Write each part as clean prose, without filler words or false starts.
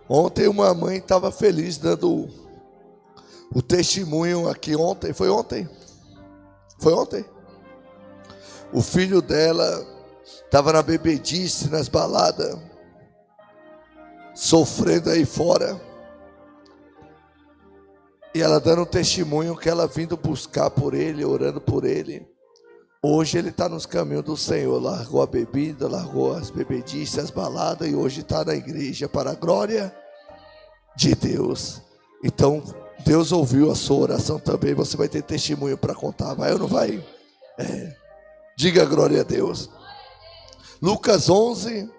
Ontem uma mãe estava feliz dando o testemunho aqui ontem. Foi ontem? Foi ontem? O filho dela estava na bebedice, nas baladas, sofrendo aí fora. E ela dando um testemunho que ela vindo buscar por ele, orando por ele. Hoje ele está nos caminhos do Senhor. Largou a bebida, largou as bebedices, as baladas, e hoje está na igreja para a glória de Deus. Então Deus ouviu a sua oração também. Você vai ter testemunho para contar, vai ou não vai? Diga glória a Deus. Lucas 11,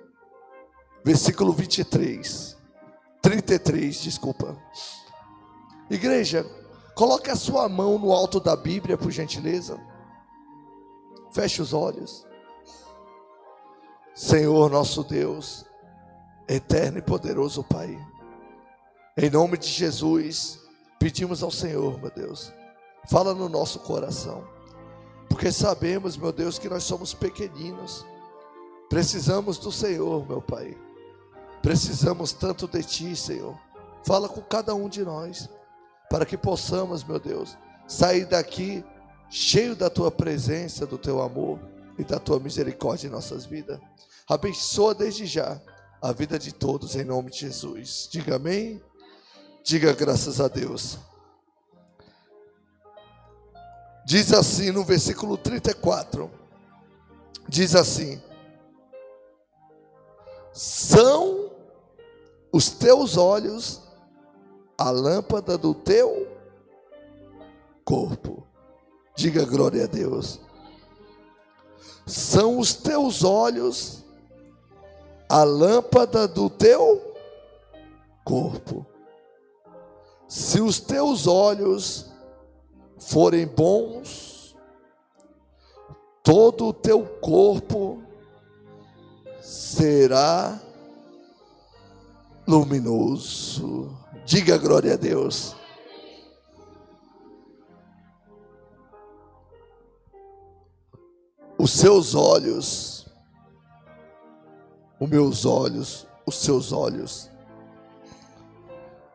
versículo 33, desculpa. Igreja, coloque a sua mão no alto da Bíblia, por gentileza. Feche os olhos. Senhor nosso Deus, eterno e poderoso Pai, em nome de Jesus, pedimos ao Senhor, meu Deus, fala no nosso coração, porque sabemos, meu Deus, que nós somos pequeninos, precisamos do Senhor, meu Pai, precisamos tanto de Ti, Senhor. Fala com cada um de nós, para que possamos, meu Deus, sair daqui cheio da Tua presença, do Teu amor e da Tua misericórdia em nossas vidas. Abençoa desde já a vida de todos em nome de Jesus. Diga amém. Diga graças a Deus. Diz assim no versículo 34. Diz assim: são os teus olhos a lâmpada do teu corpo. Diga glória a Deus. São os teus olhos a lâmpada do teu corpo. Se os teus olhos forem bons, todo o teu corpo será luminoso. Diga glória a Deus. Os seus olhos, os meus olhos, os seus olhos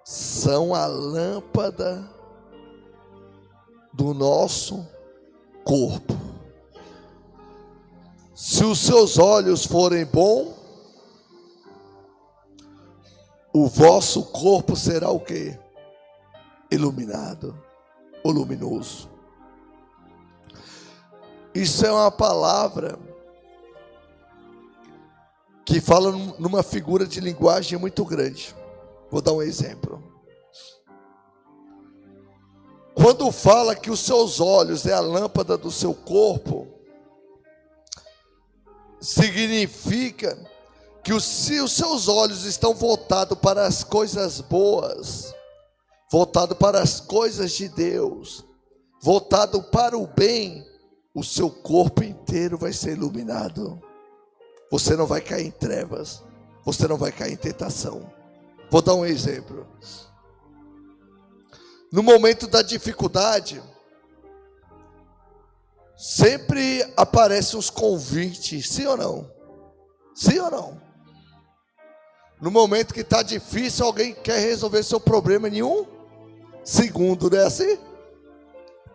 são a lâmpada do nosso corpo. Se os seus olhos forem bons, o vosso corpo será o quê? Iluminado ou luminoso. Isso é uma palavra que fala numa figura de linguagem muito grande. Vou dar um exemplo. Quando fala que os seus olhos é a lâmpada do seu corpo, significa que se os seus olhos estão voltados para as coisas boas, voltados para as coisas de Deus, voltado para o bem, o seu corpo inteiro vai ser iluminado. Você não vai cair em trevas, você não vai cair em tentação. Vou dar um exemplo. No momento da dificuldade, sempre aparecem os convites, sim ou não? Sim ou não? No momento que está difícil, alguém quer resolver seu problema em 1 segundo, não é assim?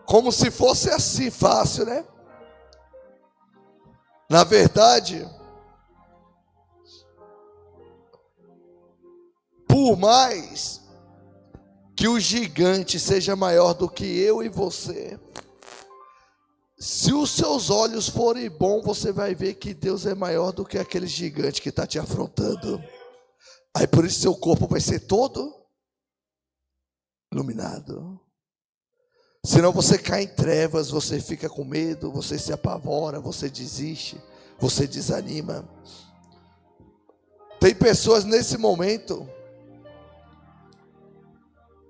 Como se fosse assim, fácil, né? Na verdade, por mais que o gigante seja maior do que eu e você, se os seus olhos forem bons, você vai ver que Deus é maior do que aquele gigante que está te afrontando. Aí por isso seu corpo vai ser todo iluminado. Senão você cai em trevas, você fica com medo, você se apavora, você desiste, você desanima. Tem pessoas nesse momento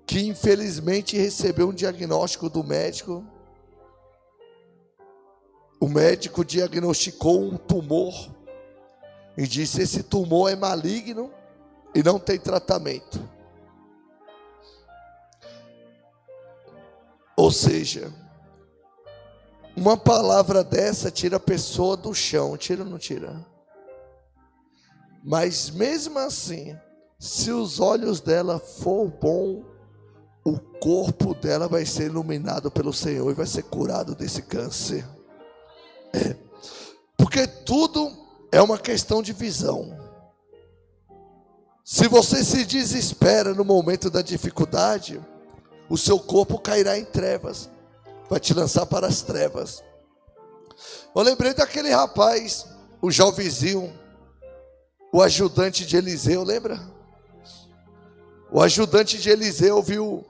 que infelizmente recebeu um diagnóstico do médico. O médico diagnosticou um tumor e disse: esse tumor é maligno e não tem tratamento. Ou seja, uma palavra dessa tira a pessoa do chão, tira ou não tira? Mas mesmo assim, Se os olhos dela for bom, o corpo dela vai ser iluminado pelo Senhor e vai ser curado desse câncer. Porque tudo é uma questão de visão. Se você se desespera no momento da dificuldade, o seu corpo cairá em trevas, vai te lançar para as trevas. Eu lembrei daquele rapaz, o jovenzinho, o ajudante de Eliseu, lembra? O ajudante de Eliseu viu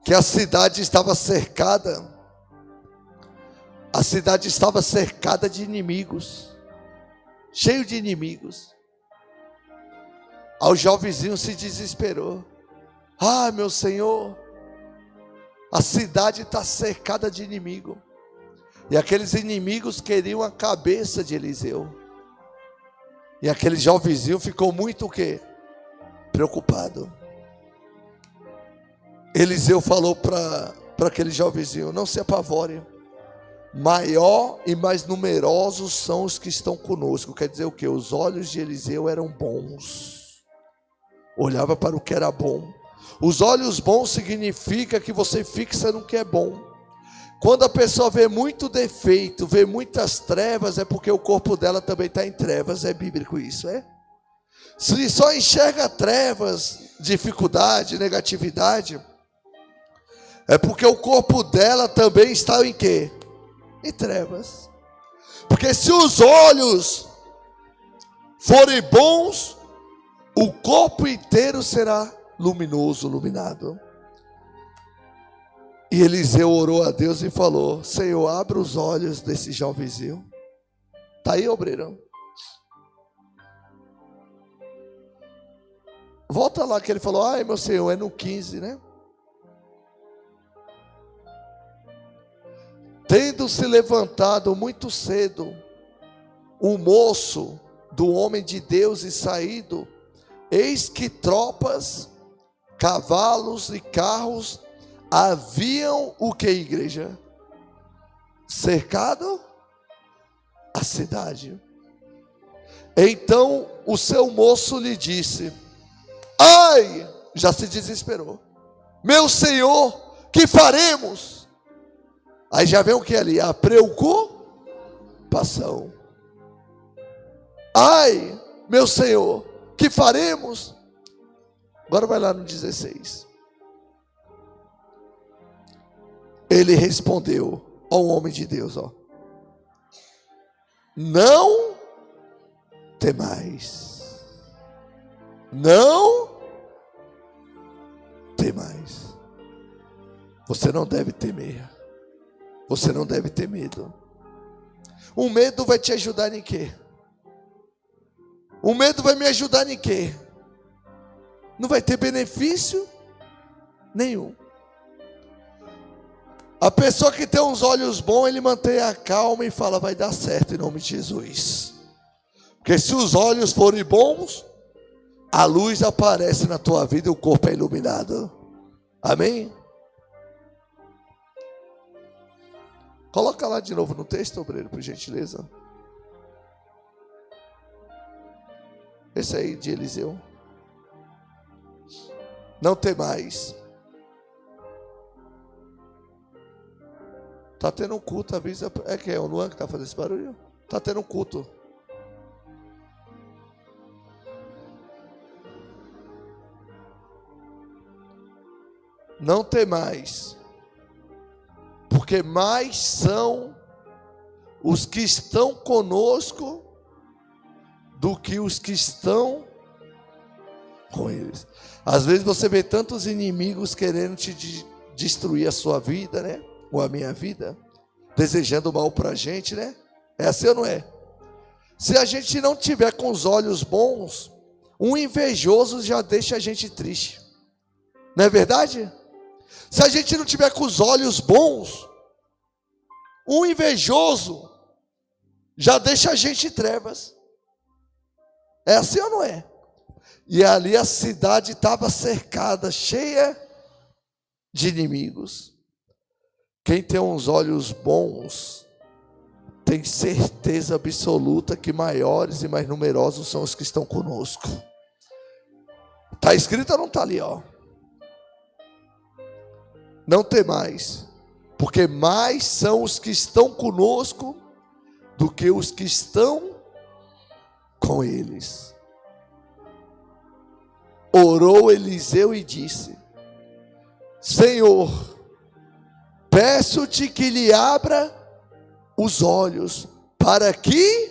que a cidade estava cercada. A cidade estava cercada de inimigos, cheio de inimigos. Aí o jovenzinho se desesperou. Ah, meu Senhor, a cidade está cercada de inimigo. E aqueles inimigos queriam a cabeça de Eliseu. E aquele jovenzinho ficou muito o quê? Preocupado. Eliseu falou para aquele jovenzinho: não se apavore. Maior e mais numerosos são os que estão conosco. Quer dizer o quê? Os olhos de Eliseu eram bons. Olhava para o que era bom. Os olhos bons significa que você fixa no que é bom. Quando a pessoa vê muito defeito, vê muitas trevas, é porque o corpo dela também está em trevas. É bíblico isso, é? Se só enxerga trevas, dificuldade, negatividade, é porque o corpo dela também está em quê? Em trevas. Porque se os olhos forem bons, o corpo inteiro será luminoso, iluminado. E Eliseu orou a Deus e falou: Senhor, abra os olhos desse jovenzinho. Está aí, obreirão? Volta lá que ele falou: ai, meu Senhor, é no 15, né? Tendo se levantado muito cedo o moço do homem de Deus e saído, eis que tropas, cavalos e carros haviam o que, igreja? Cercado a cidade. Então o seu moço lhe disse: ai, já se desesperou. Meu Senhor, que faremos? Aí já vem o que ali? A preocupação. Ai, meu Senhor, que faremos? Agora vai lá no 16. Ele respondeu ao homem de Deus, ó: não temais. Não temais. Você não deve temer. Você não deve ter medo. O medo vai te ajudar em quê? O medo vai me ajudar em quê? Não vai ter benefício nenhum. A pessoa que tem uns olhos bons, ele mantém a calma e fala: vai dar certo em nome de Jesus. Porque se os olhos forem bons, a luz aparece na tua vida e o corpo é iluminado. Amém? Coloca lá de novo no texto, obreiro, por gentileza. Esse aí de Eliseu. Não temais. Está tendo um culto, avisa. É que é o Luan que está fazendo esse barulho? Está tendo um culto. Não temais, porque mais são os que estão conosco do que os que estão com eles. Às vezes você vê tantos inimigos querendo te destruir a sua vida, né? Ou a minha vida, desejando mal para a gente, né? É assim ou não é? Se a gente não tiver com os olhos bons, um invejoso já deixa a gente triste. Não é verdade? Se a gente não tiver com os olhos bons, um invejoso já deixa a gente em trevas. É assim ou não é? E ali a cidade estava cercada, cheia de inimigos. Quem tem uns olhos bons, tem certeza absoluta que maiores e mais numerosos são os que estão conosco. Está escrito ou não está ali, ó? Não temais, porque mais são os que estão conosco do que os que estão com eles. Orou Eliseu e disse: Senhor, peço-te que lhe abra os olhos, para que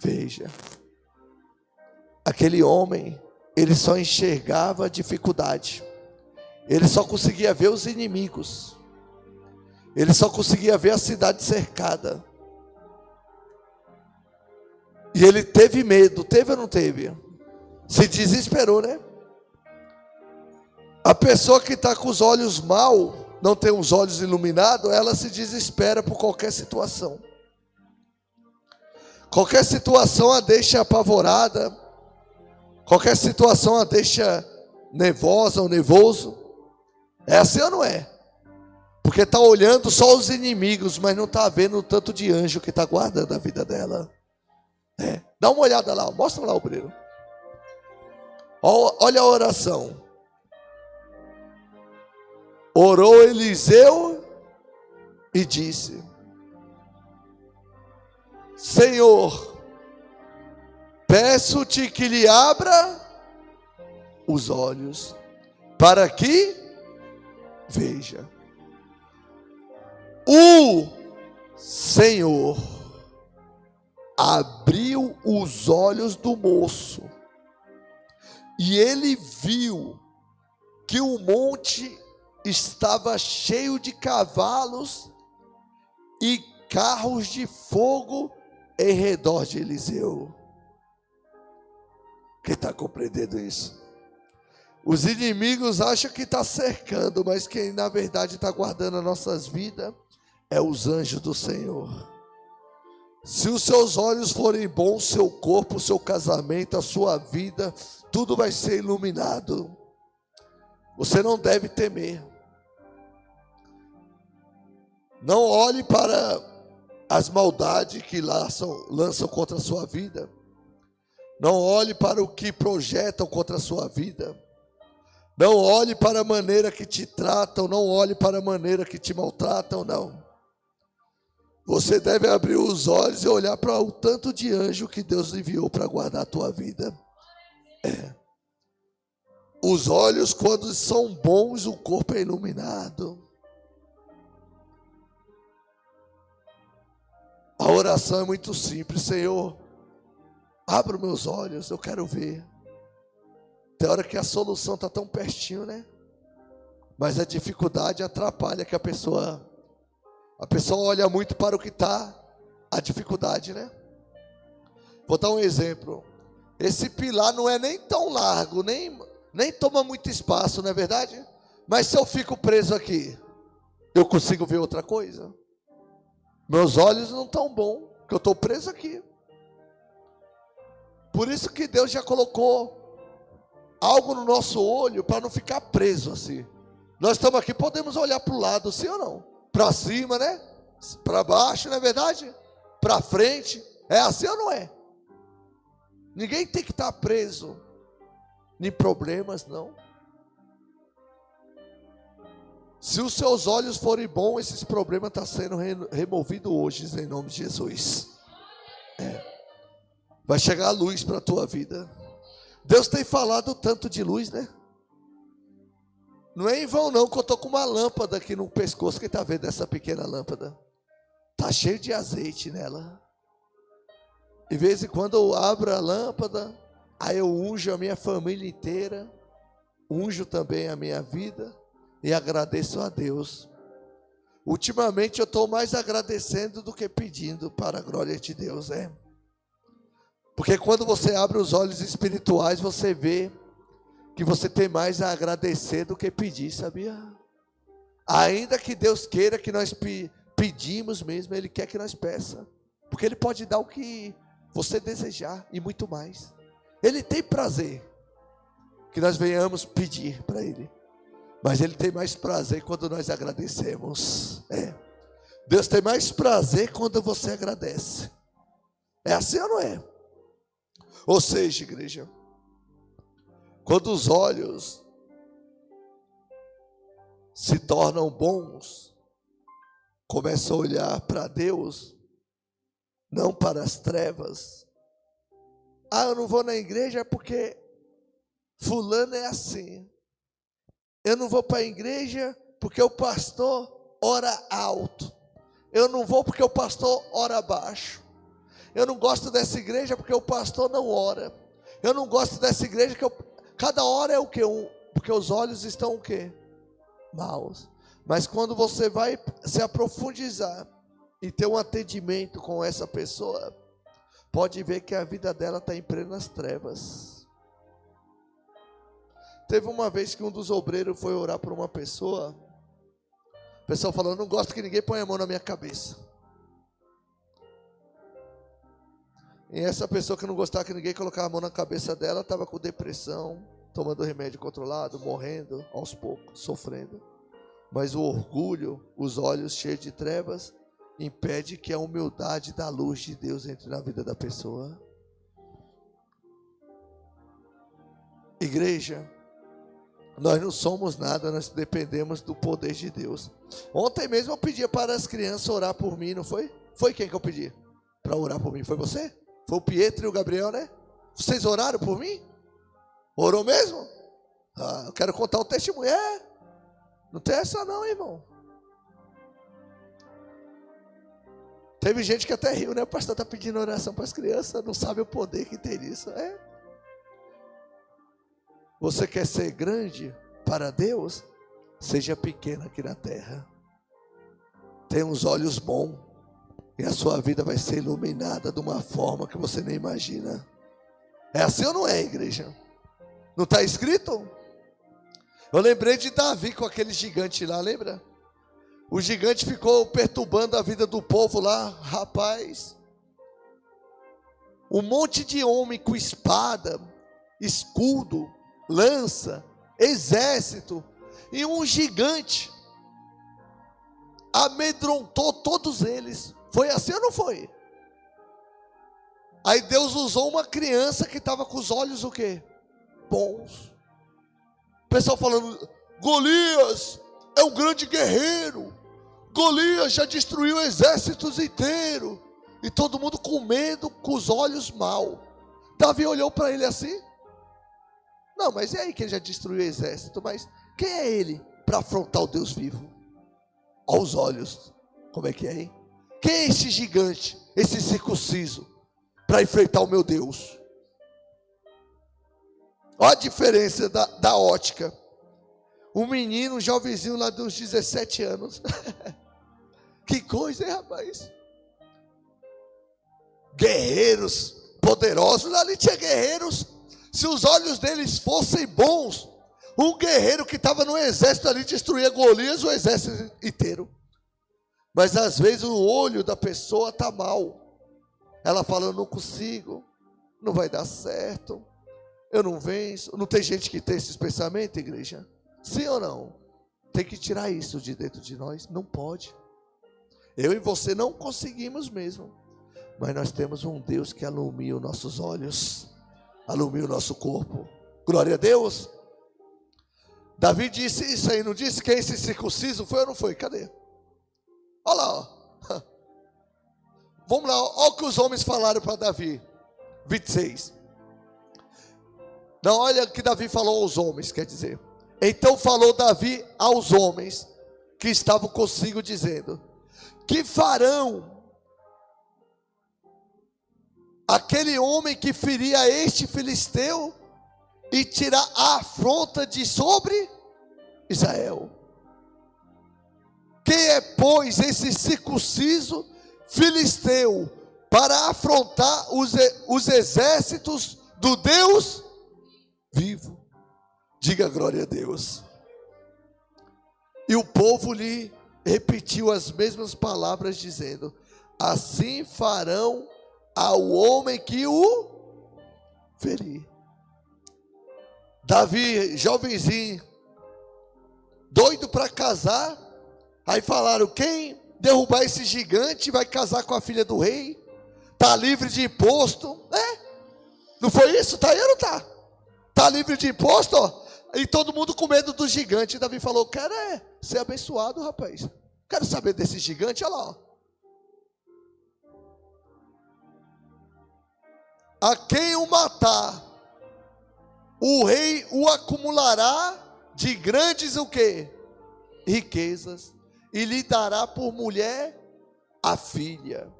veja. Aquele homem, ele só enxergava a dificuldade, ele só conseguia ver os inimigos, ele só conseguia ver a cidade cercada, e ele teve medo. Teve ou não teve? Se desesperou, né? A pessoa que está com os olhos mal, não tem os olhos iluminados, ela se desespera por qualquer situação. Qualquer situação a deixa apavorada, qualquer situação a deixa nervosa ou nervoso. É assim ou não é? Porque está olhando só os inimigos, mas não está vendo o tanto de anjo que está guardando a vida dela. Dá uma olhada lá, mostra lá, obreiro. Olha a oração. Orou Eliseu e disse: Senhor, peço-te que lhe abra os olhos, para que veja. O Senhor abriu os olhos do moço, e ele viu que o monte estava cheio de cavalos e carros de fogo em redor de Eliseu. Quem está compreendendo isso? Os inimigos acham que está cercando, mas quem na verdade está guardando as nossas vidas é os anjos do Senhor. Se os seus olhos forem bons, seu corpo, seu casamento, a sua vida, tudo vai ser iluminado. Você não deve temer. Não olhe para as maldades que lançam contra a sua vida. Não olhe para o que projetam contra a sua vida. Não olhe para a maneira que te tratam. Não olhe para a maneira que te maltratam, não. Você deve abrir os olhos e olhar para o tanto de anjo que Deus enviou para guardar a tua vida. Os olhos, quando são bons, o corpo é iluminado. A oração é muito simples. Senhor, abra os meus olhos, eu quero ver. Tem hora que a solução está tão pertinho, né? Mas a dificuldade atrapalha que a pessoa olha muito para o que está, a dificuldade, né? Vou dar um exemplo. Esse pilar não é nem tão largo, nem toma muito espaço, não é verdade? Mas se eu fico preso aqui, eu consigo ver outra coisa? Meus olhos não estão bons, porque eu estou preso aqui. Por isso que Deus já colocou algo no nosso olho para não ficar preso assim. Nós estamos aqui, podemos olhar para o lado, sim ou não? Para cima, né? Para baixo, não é verdade? Para frente. É assim ou não é? Ninguém tem que estar preso em problemas, não. Se os seus olhos forem bons, esses problemas estão sendo removidos hoje, em nome de Jesus. Vai chegar a luz para a tua vida. Deus tem falado tanto de luz, né? Não é em vão não, que eu estou com uma lâmpada aqui no pescoço. Quem está vendo essa pequena lâmpada? Está cheio de azeite nela. De vez em quando eu abro a lâmpada, aí eu unjo a minha família inteira, unjo também a minha vida e agradeço a Deus. Ultimamente eu estou mais agradecendo do que pedindo, para a glória de Deus, Porque quando você abre os olhos espirituais, você vê que você tem mais a agradecer do que pedir, sabia? Ainda que Deus queira que nós pedimos mesmo, Ele quer que nós peça, porque Ele pode dar o que você desejar e muito mais. Ele tem prazer que nós venhamos pedir para Ele, mas Ele tem mais prazer quando nós agradecemos. Deus tem mais prazer quando você agradece. É assim ou não é? Ou seja, igreja, Quando os olhos se tornam bons, começa a olhar para Deus, não para as trevas. Eu não vou na igreja porque fulano é assim. Eu não vou para a igreja porque o pastor ora alto. Eu não vou porque o pastor ora baixo. Eu não gosto dessa igreja porque o pastor não ora. Eu não gosto dessa igreja cada hora é o quê? Porque os olhos estão o quê? Maus. Mas quando você vai se aprofundizar e ter um atendimento com essa pessoa, pode ver que a vida dela está em plenas trevas. Teve uma vez que um dos obreiros foi orar por uma pessoa. O pessoal falou: não gosto que ninguém ponha a mão na minha cabeça. E essa pessoa que não gostava que ninguém colocasse a mão na cabeça dela, estava com depressão, tomando remédio controlado, morrendo aos poucos, sofrendo. Mas o orgulho, os olhos cheios de trevas, impede que a humildade da luz de Deus entre na vida da pessoa. Igreja, nós não somos nada, nós dependemos do poder de Deus. Ontem mesmo eu pedia para as crianças orar por mim, não foi? Foi quem que eu pedi para orar por mim? Foi você? Foi o Pietro e o Gabriel, né? Vocês oraram por mim? Orou mesmo? Eu quero contar o testemunho. Não tem essa não, irmão. Teve gente que até riu, né? O pastor está pedindo oração para as crianças, não sabe o poder que tem nisso. Você quer ser grande para Deus? Seja pequeno aqui na terra. Tenha uns olhos bons. E a sua vida vai ser iluminada de uma forma que você nem imagina. É assim ou não é, igreja? Não está escrito? Eu lembrei de Davi com aquele gigante lá, lembra? O gigante ficou perturbando a vida do povo lá, rapaz. Um monte de homem com espada, escudo, lança, exército, e um gigante amedrontou todos eles. Foi assim ou não foi? Aí Deus usou uma criança que estava com os olhos o quê? Bons. O pessoal falando: Golias é um grande guerreiro, Golias já destruiu exércitos inteiros, e todo mundo com medo, com os olhos mal. Davi olhou para ele assim: não, mas e aí que ele já destruiu o exército? Mas quem é ele para afrontar o Deus vivo? Aos olhos, como é que é, hein? Quem é esse gigante, esse circunciso, para enfrentar o meu Deus? Olha a diferença da ótica. Um menino, um jovenzinho lá de uns 17 anos. Que coisa, hein, rapaz? Guerreiros poderosos. Ali tinha guerreiros. Se os olhos deles fossem bons, um guerreiro que estava no exército ali destruía Golias, o exército inteiro. Mas às vezes o olho da pessoa está mal. Ela fala: eu não consigo, não vai dar certo, eu não venço. Não tem gente que tem esses pensamentos, igreja? Sim ou não? Tem que tirar isso de dentro de nós. Não pode. Eu e você não conseguimos mesmo. Mas nós temos um Deus que alumia os nossos olhos, alumia o nosso corpo. Glória a Deus. Davi disse isso aí, não disse que esse circunciso foi ou não foi? Cadê? Olha lá, ó. Vamos lá, olha o que os homens falaram para Davi. 26. Não, olha o que Davi falou aos homens, quer dizer. Então falou Davi aos homens que estavam consigo, dizendo: que farão aquele homem que feria este filisteu e tirar a afronta de sobre Israel? Quem é, pois, esse circunciso filisteu para afrontar os exércitos do Deus vivo? Diga glória a Deus. E o povo lhe repetiu as mesmas palavras, dizendo: assim farão ao homem que o ferir. Davi, jovenzinho, doido para casar. Aí falaram: quem derrubar esse gigante vai casar com a filha do rei, está livre de imposto. Não foi isso? Está aí ou não está? Está livre de imposto, ó. E todo mundo com medo do gigante. Davi falou: quero ser abençoado, rapaz. Quero saber desse gigante, olha lá, ó. A quem o matar, o rei o acumulará de grandes o quê? Riquezas, e lhe dará por mulher a filha,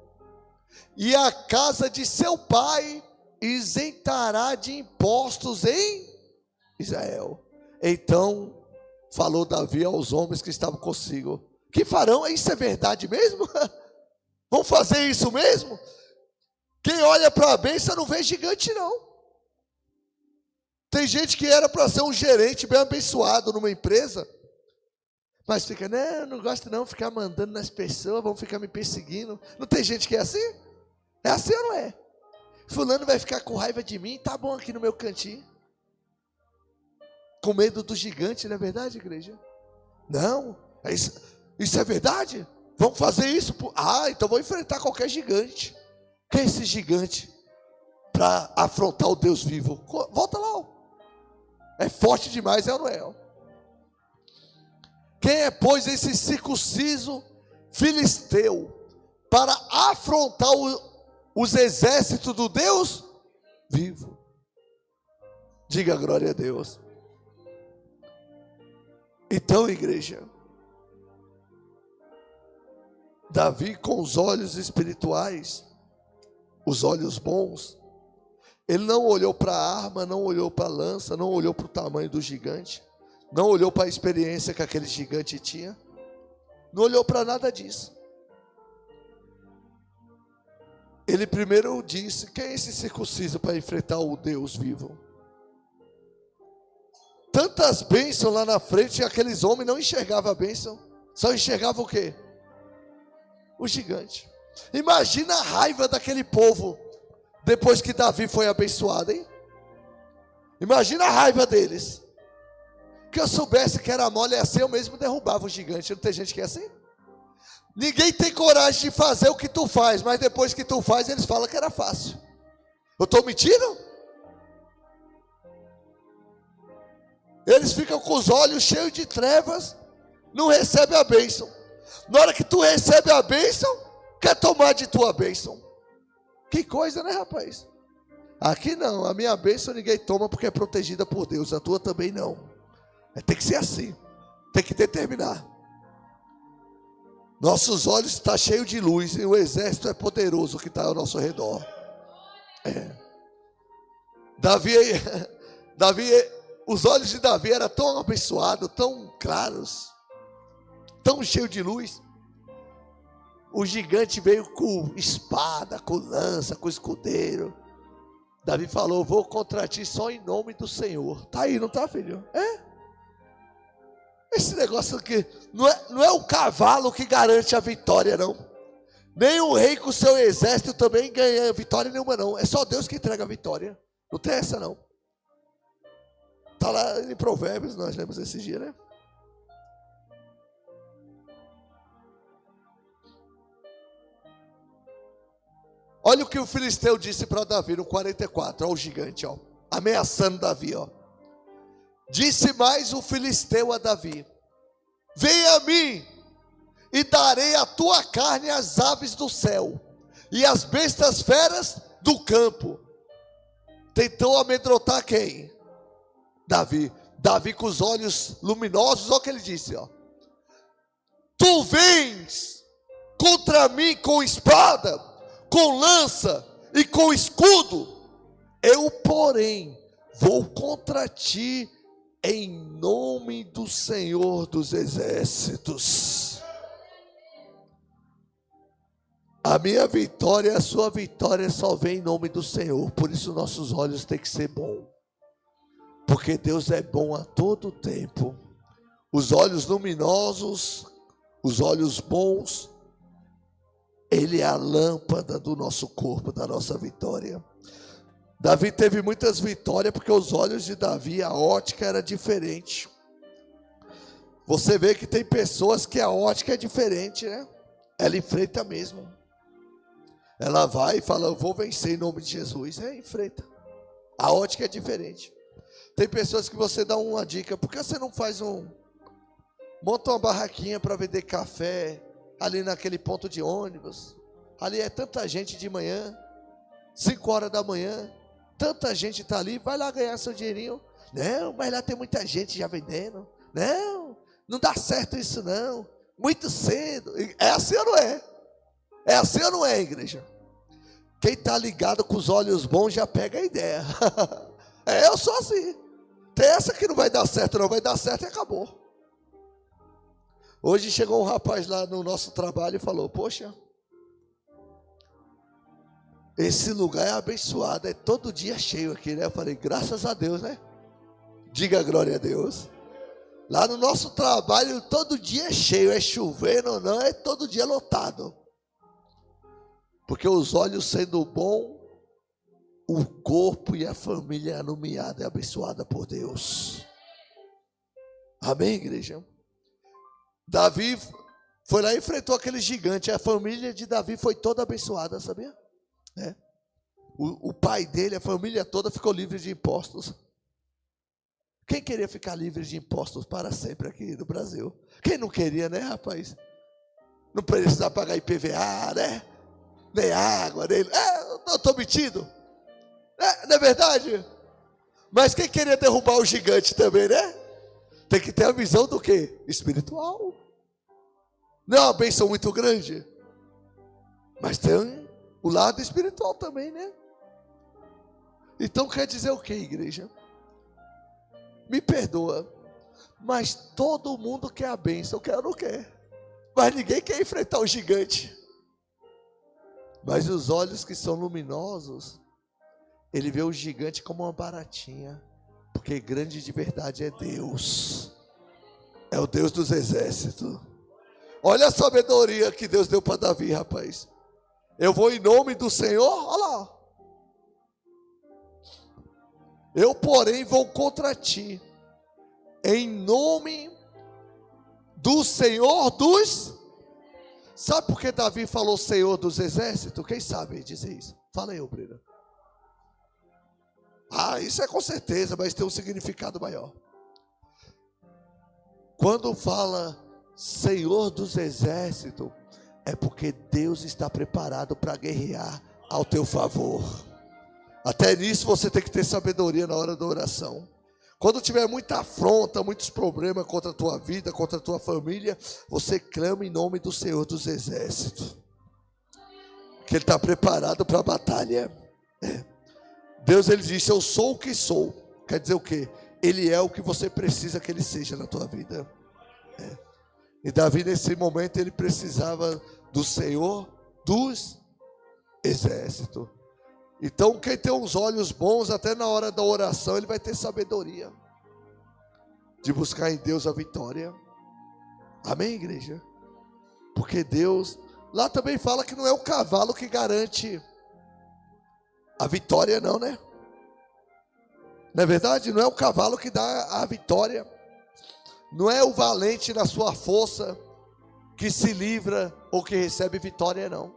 e a casa de seu pai isentará de impostos em Israel. Então falou Davi aos homens que estavam consigo: que farão? Isso é verdade mesmo? Vão fazer isso mesmo? Quem olha para a bênção não vê gigante, não. Tem gente que era para ser um gerente bem abençoado numa empresa, mas fica: não gosto não, ficar mandando nas pessoas, vão ficar me perseguindo. Não tem gente que é assim? É assim ou não é? Fulano vai ficar com raiva de mim, tá bom aqui no meu cantinho. Com medo do gigante, não é verdade, igreja? Não, isso é verdade? Vamos fazer isso? Então vou enfrentar qualquer gigante. Quem é esse gigante para afrontar o Deus vivo? Volta lá, ó. É forte demais, é ou não é? Ó. Quem é, pois, esse circunciso filisteu para afrontar os exércitos do Deus vivo? Diga glória a Deus. Então, igreja, Davi, com os olhos espirituais, os olhos bons, ele não olhou para a arma, não olhou para a lança, não olhou para o tamanho do gigante, não olhou para a experiência que aquele gigante tinha, não olhou para nada disso. Ele primeiro disse: quem é esse circunciso para enfrentar o Deus vivo? Tantas bênçãos lá na frente, e aqueles homens não enxergavam a bênção, só enxergavam o quê? O gigante. Imagina a raiva daquele povo depois que Davi foi abençoado, hein? Imagina a raiva deles. Que eu soubesse que era mole assim, eu mesmo derrubava o gigante. Não tem gente que é assim? Ninguém tem coragem de fazer o que tu faz, mas depois que tu faz, eles falam que era fácil. Eu estou mentindo? Eles ficam com os olhos cheios de trevas, não recebem a bênção. Na hora que tu recebe a bênção, quer tomar de tua bênção. Que coisa, né, rapaz? Aqui não, a minha bênção ninguém toma porque é protegida por Deus, a tua também não. Tem que ser assim, tem que determinar. Nossos olhos estão cheios de luz e o exército é poderoso que está ao nosso redor. Davi, os olhos de Davi eram tão abençoados, tão claros, tão cheios de luz. O gigante veio com espada, com lança, com escudeiro. Davi falou: vou contra ti só em nome do Senhor. Está aí, não está, filho? Esse negócio aqui não é o cavalo que garante a vitória, não. Nem o rei com o seu exército também ganha vitória nenhuma, não. É só Deus que entrega a vitória. Não tem essa, não. Está lá em Provérbios, nós lemos esse dia, né? Olha o que o filisteu disse para Davi no 44, ó, o gigante, ó, ameaçando Davi, ó. Disse mais o filisteu a Davi: venha a mim, e darei a tua carne às aves do céu, e às bestas feras do campo. Tentou amedrontar quem? Davi. Davi com os olhos luminosos, olha o que ele disse, ó. Tu vens contra mim com espada, com lança e com escudo, eu, porém, vou contra ti em nome do Senhor dos Exércitos. A minha vitória e a sua vitória só vem em nome do Senhor. Por isso nossos olhos têm que ser bons, porque Deus é bom a todo tempo. Os olhos luminosos, os olhos bons, Ele é a lâmpada do nosso corpo, da nossa vitória. Davi teve muitas vitórias porque os olhos de Davi, a ótica era diferente. Você vê que tem pessoas que a ótica é diferente, né? Ela enfrenta mesmo. Ela vai e fala: eu vou vencer em nome de Jesus. Enfrenta. A ótica é diferente. Tem pessoas que você dá uma dica, por que você não faz monta uma barraquinha para vender café ali naquele ponto de ônibus? Ali é tanta gente de manhã, 5 horas da manhã, tanta gente está ali, vai lá ganhar seu dinheirinho. Não, mas lá tem muita gente já vendendo. Não, não dá certo isso não, muito cedo. É assim ou não é? É assim ou não é, igreja? Quem está ligado com os olhos bons já pega a ideia. Eu sou assim. Tem essa que não vai dar certo, não vai dar certo e acabou. Hoje chegou um rapaz lá no nosso trabalho e falou: poxa, esse lugar é abençoado, é todo dia cheio aqui, né? Eu falei: graças a Deus, né? Diga glória a Deus. Lá no nosso trabalho todo dia é cheio, é chovendo ou não, é todo dia lotado. Porque os olhos sendo bom, o corpo e a família nomeada e abençoada por Deus. Amém, igreja? Davi foi lá e enfrentou aquele gigante. A família de Davi foi toda abençoada, sabia? O pai dele, a família toda ficou livre de impostos. Quem queria ficar livre de impostos para sempre aqui no Brasil? Quem não queria, né, rapaz? Não precisar pagar IPVA, né? Nem água, nem... não estou mentindo. Não é verdade? Mas quem queria derrubar o gigante também, né? Tem que ter a visão do quê? Espiritual. Não é uma bênção muito grande? Mas tem o lado espiritual também, né? Então quer dizer o quê, igreja? Me perdoa, mas todo mundo quer a bênção, quer ou não quer? Mas ninguém quer enfrentar o gigante. Mas os olhos que são luminosos, ele vê o gigante como uma baratinha, porque grande de verdade é Deus. É o Deus dos exércitos. Olha a sabedoria que Deus deu para Davi, rapaz. Eu vou em nome do Senhor, olha lá. Eu, porém, vou contra ti, em nome do Senhor dos... Sabe por que Davi falou Senhor dos exércitos? Quem sabe dizer isso? Fala aí, obreiro. Isso é com certeza, mas tem um significado maior. Quando fala Senhor dos exércitos, é porque Deus está preparado para guerrear ao teu favor. Até nisso você tem que ter sabedoria na hora da oração. Quando tiver muita afronta, muitos problemas contra a tua vida, contra a tua família, você clama em nome do Senhor dos exércitos, que Ele está preparado para a batalha. Deus, Ele disse: eu sou o que sou. Quer dizer o quê? Ele é o que você precisa que Ele seja na tua vida. E Davi, nesse momento, ele precisava do Senhor dos exércitos. Então, quem tem os olhos bons, até na hora da oração, ele vai ter sabedoria de buscar em Deus a vitória. Amém, igreja? Porque Deus, lá também fala que não é o cavalo que garante a vitória, não, né? Não é verdade? Não é o cavalo que dá a vitória. Não é o valente na sua força que se livra ou que recebe vitória, não.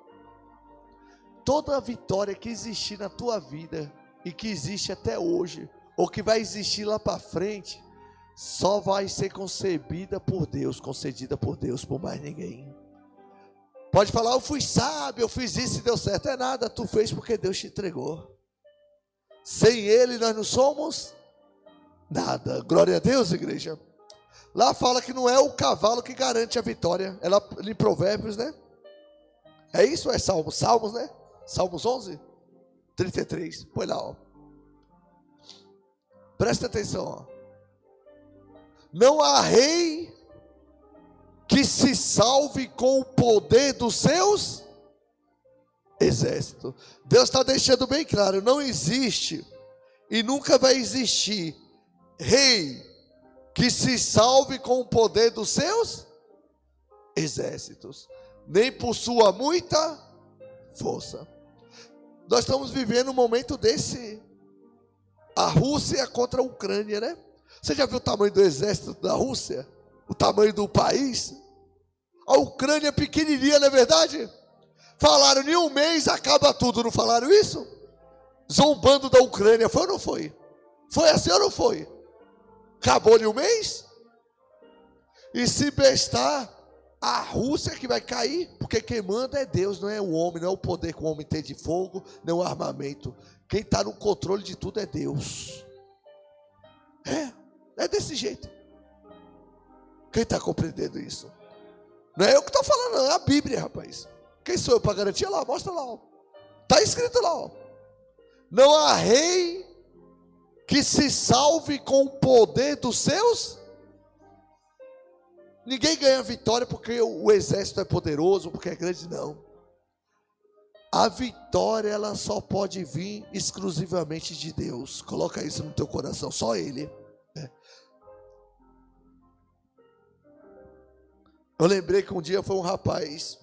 Toda a vitória que existir na tua vida e que existe até hoje, ou que vai existir lá para frente, só vai ser concebida por Deus, concedida por Deus, por mais ninguém. Pode falar: eu fui sábio, eu fiz isso e deu certo. É nada, tu fez porque Deus te entregou. Sem Ele nós não somos nada. Glória a Deus, igreja. Lá fala que não é o cavalo que garante a vitória. É lá em Provérbios, né? É isso ou é Salmos? Salmos, né? Salmos 11, 33. Põe lá, ó. Presta atenção, ó. Não há rei que se salve com o poder dos seus exércitos. Deus está deixando bem claro: não existe e nunca vai existir rei que se salve com o poder dos seus exércitos, nem possua muita força. Nós estamos vivendo um momento desse. A Rússia contra a Ucrânia, né? Você já viu o tamanho do exército da Rússia? O tamanho do país? A Ucrânia é pequenininha, não é verdade? Falaram: em um mês acaba tudo, não falaram isso? Zombando da Ucrânia, foi ou não foi? Foi assim ou não foi? Acabou-lhe o mês? E se bestar, a Rússia que vai cair, porque quem manda é Deus, não é o homem, não é o poder que o homem tem de fogo, não é o armamento. Quem está no controle de tudo é Deus. É desse jeito. Quem está compreendendo isso? Não é eu que estou falando, não, é a Bíblia, rapaz. Quem sou eu para garantir? Lá, mostra lá. Está escrito lá. Ó. Não há rei que se salve com o poder dos seus. Ninguém ganha vitória porque o exército é poderoso, porque é grande, não. A vitória, ela só pode vir exclusivamente de Deus. Coloca isso no teu coração, só Ele. Eu lembrei que um dia foi um rapaz,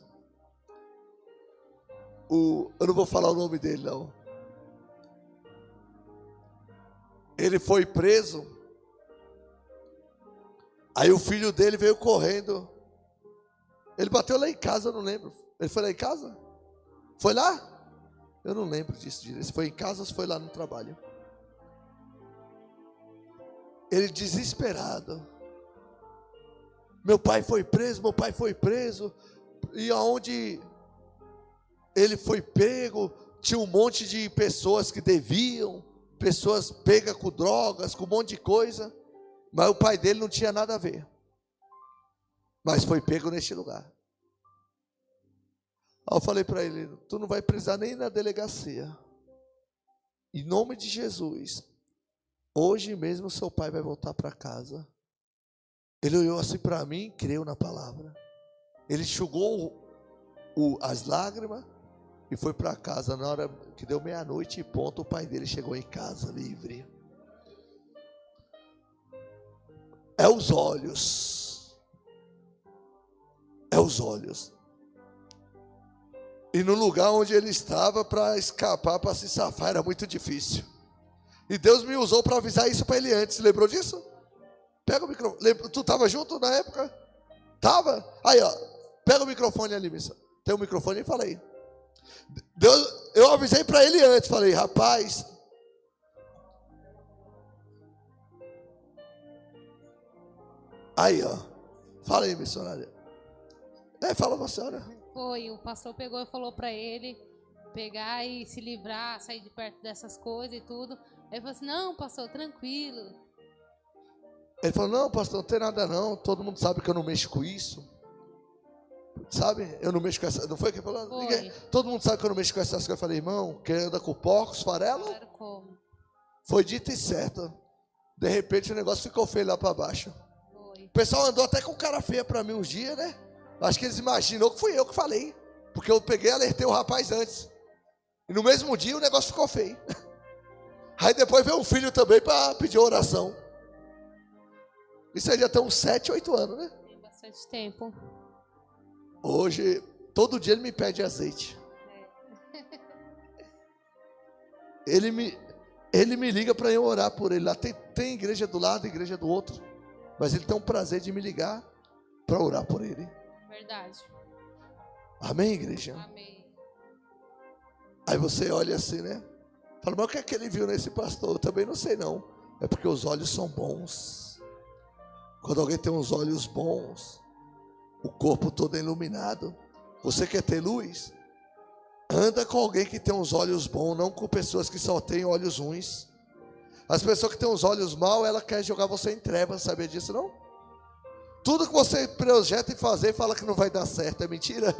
eu não vou falar o nome dele não. Ele foi preso. Aí o filho dele veio correndo. Ele bateu lá em casa, eu não lembro. Ele foi lá em casa? Foi lá? Eu não lembro disso direito. Se foi em casa ou se foi lá no trabalho. Ele desesperado. Meu pai foi preso, meu pai foi preso. E aonde ele foi pego, tinha um monte de pessoas que deviam. Pessoas pegas com drogas, com um monte de coisa. Mas o pai dele não tinha nada a ver. Mas foi pego neste lugar. Aí eu falei para ele, tu não vai precisar nem na delegacia. Em nome de Jesus, hoje mesmo seu pai vai voltar para casa. Ele olhou assim para mim e creu na palavra. Ele enxugou as lágrimas e foi para casa. Na hora que deu meia-noite e ponto, o pai dele chegou em casa livre. É os olhos. É os olhos. E no lugar onde ele estava para escapar, para se safar, era muito difícil. E Deus me usou para avisar isso para ele antes. Lembrou disso? Pega o microfone. Tu estava junto na época? Estava? Aí, ó. Pega o microfone ali, missa. Tem um microfone e fala aí. Eu avisei para ele antes. Falei, rapaz. Aí, ó. Fala aí, missionária. Fala você, olha. Foi, o pastor pegou e falou para ele pegar e se livrar, sair de perto dessas coisas e tudo. Aí ele falou assim, não, pastor, tranquilo. Ele falou, não, pastor, não tem nada não. Todo mundo sabe que eu não mexo com isso. Sabe? Eu não mexo com essa. Não foi que ele falou? Foi. Ninguém. Todo mundo sabe que eu não mexo com essas coisas. Eu falei, irmão, quem anda com porcos, farelo? Claro, como? Foi dito e certo. De repente o negócio ficou feio lá para baixo. Foi. O pessoal andou até com cara feia para mim uns dias, né? Acho que eles imaginou que fui eu que falei. Porque eu peguei e alertei o rapaz antes. E no mesmo dia o negócio ficou feio. Aí depois veio um filho também para pedir oração. Isso aí já tem uns 7, 8 anos, né? Tem bastante tempo. Hoje, todo dia ele me pede azeite. Ele me liga para eu orar por ele. Lá tem igreja do lado, igreja do outro. Mas ele tem um prazer de me ligar para orar por ele. Verdade. Amém, igreja? Amém. Aí você olha assim, né? Fala, mas o que é que ele viu nesse pastor? Eu também não sei não. É porque os olhos são bons. Quando alguém tem uns olhos bons, o corpo todo é iluminado. Você quer ter luz? Anda com alguém que tem uns olhos bons, não com pessoas que só têm olhos ruins. As pessoas que têm uns olhos maus, ela quer jogar você em trevas, sabia disso não? Tudo que você projeta em fazer, fala que não vai dar certo, é mentira.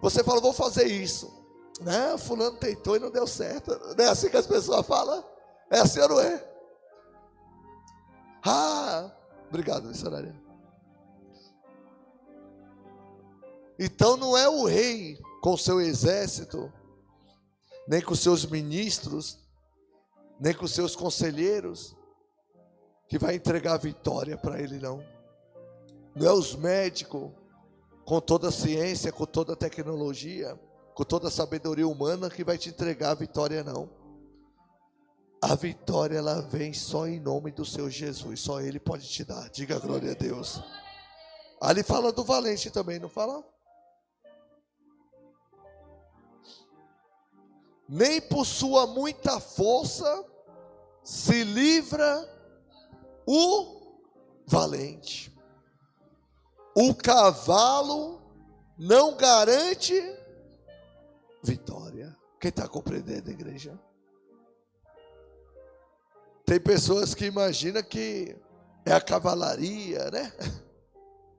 Você fala, vou fazer isso. Não, fulano tentou e não deu certo. Não é assim que as pessoas falam? É assim ou não é? Obrigado, missionária. Então não é o rei com seu exército, nem com seus ministros, nem com seus conselheiros, que vai entregar a vitória para ele, não. Não é os médicos, com toda a ciência, com toda a tecnologia, com toda a sabedoria humana, que vai te entregar a vitória, não. A vitória, ela vem só em nome do seu Jesus, só Ele pode te dar. Diga glória a Deus. Ali fala do valente também, não fala? Nem por sua muita força se livra o valente. O cavalo não garante vitória. Quem está compreendendo, igreja? Tem pessoas que imaginam que é a cavalaria, né?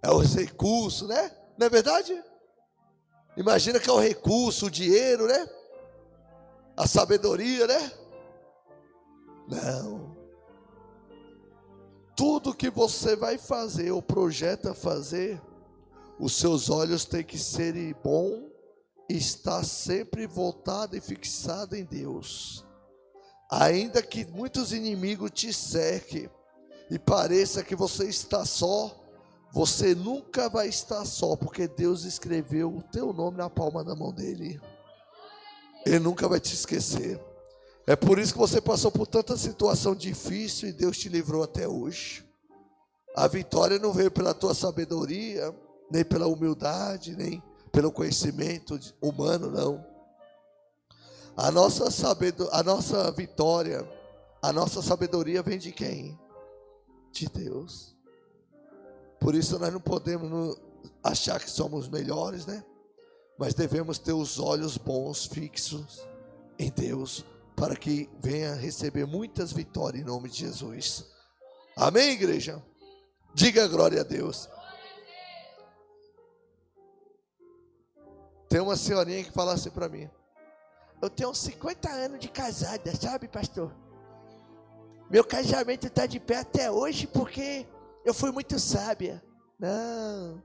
É os recursos, né? Não é verdade? Imagina que é o recurso, o dinheiro, né? A sabedoria, né? Não. Tudo que você vai fazer ou projeta fazer, os seus olhos têm que ser bom e estar sempre voltado e fixado em Deus. Ainda que muitos inimigos te cerquem e pareça que você está só, você nunca vai estar só, porque Deus escreveu o teu nome na palma da mão dele. Ele nunca vai te esquecer. É por isso que você passou por tanta situação difícil e Deus te livrou até hoje. A vitória não veio pela tua sabedoria, nem pela humildade, nem pelo conhecimento humano, não. A nossa vitória, a nossa sabedoria vem de quem? De Deus. Por isso nós não podemos achar que somos melhores, né? Mas devemos ter os olhos bons, fixos em Deus, para que venha receber muitas vitórias em nome de Jesus. Amém, igreja? Diga glória a Deus. Tem uma senhorinha que fala assim para mim: eu tenho 50 anos de casada, sabe, pastor? Meu casamento está de pé até hoje porque eu fui muito sábia. Não,